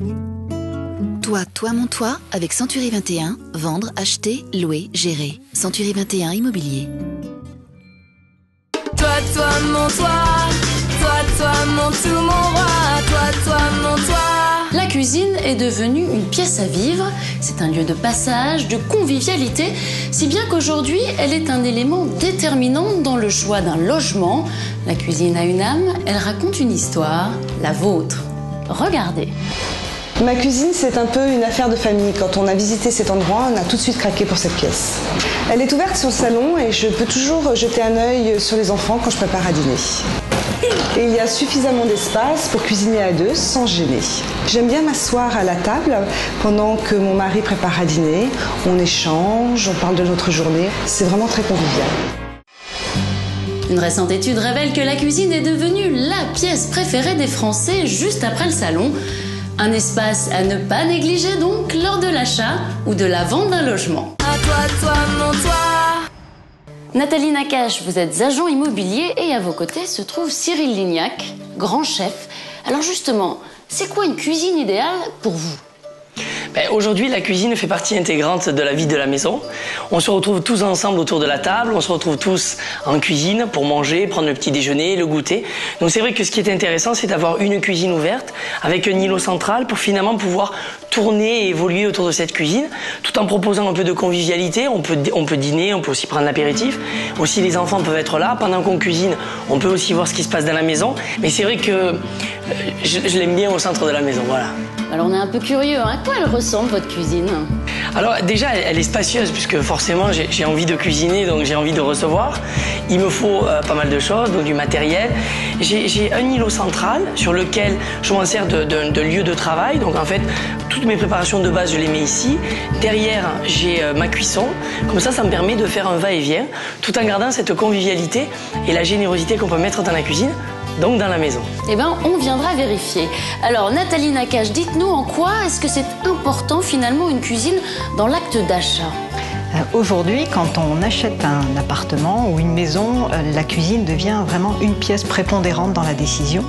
Toi, mon toit, avec Century 21, vendre, acheter, louer, gérer. Century 21 Immobilier. Toi, mon toit, toi, mon tout, mon roi, toi, mon toit. La cuisine est devenue une pièce à vivre, c'est un lieu de passage, de convivialité, si bien qu'aujourd'hui, elle est un élément déterminant dans le choix d'un logement. La cuisine a une âme, elle raconte une histoire, la vôtre. Regardez. Ma cuisine, c'est un peu une affaire de famille. Quand on a visité cet endroit, on a tout de suite craqué pour cette pièce. Elle est ouverte sur le salon et je peux toujours jeter un œil sur les enfants quand je prépare à dîner. Et il y a suffisamment d'espace pour cuisiner à deux sans gêner. J'aime bien m'asseoir à la table pendant que mon mari prépare à dîner. On échange, on parle de notre journée. C'est vraiment très convivial. Une récente étude révèle que la cuisine est devenue la pièce préférée des Français juste après le salon. Un espace à ne pas négliger donc lors de l'achat ou de la vente d'un logement. À toi, mon toit. Nathalie Nakache, vous êtes agent immobilier et à vos côtés se trouve Cyril Lignac, grand chef. Alors justement, c'est quoi une cuisine idéale pour vous ? Aujourd'hui, la cuisine fait partie intégrante de la vie de la maison. On se retrouve tous ensemble autour de la table, on se retrouve tous en cuisine pour manger, prendre le petit déjeuner, le goûter. Donc c'est vrai que ce qui est intéressant, c'est d'avoir une cuisine ouverte avec un îlot central pour finalement pouvoir tourner et évoluer autour de cette cuisine, tout en proposant un peu de convivialité. On peut dîner, on peut aussi prendre l'apéritif. Aussi, les enfants peuvent être là. Pendant qu'on cuisine, on peut aussi voir ce qui se passe dans la maison. Mais c'est vrai que je l'aime bien au centre de la maison, voilà. Alors on est un peu curieux, hein. À quoi elle ressemble votre cuisine ? Alors déjà, elle est spacieuse puisque forcément j'ai envie de cuisiner, donc j'ai envie de recevoir. Il me faut pas mal de choses, donc du matériel. J'ai un îlot central sur lequel je m'en sers de lieu de travail. Donc en fait, toutes mes préparations de base, je les mets ici. Derrière, j'ai ma cuisson. Comme ça me permet de faire un va-et-vient tout en gardant cette convivialité et la générosité qu'on peut mettre dans la cuisine. Donc dans la maison. Eh bien, on viendra vérifier. Alors, Nathalie Nakache, dites-nous en quoi est-ce que c'est important finalement une cuisine dans l'acte d'achat ? Aujourd'hui, quand on achète un appartement ou une maison, la cuisine devient vraiment une pièce prépondérante dans la décision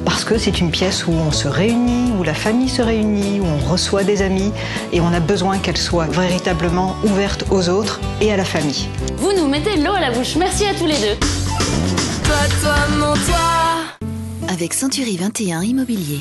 parce que c'est une pièce où on se réunit, où la famille se réunit, où on reçoit des amis et on a besoin qu'elle soit véritablement ouverte aux autres et à la famille. Vous nous mettez l'eau à la bouche. Merci à tous les deux. Toi, mon toit. Avec Century 21 Immobilier.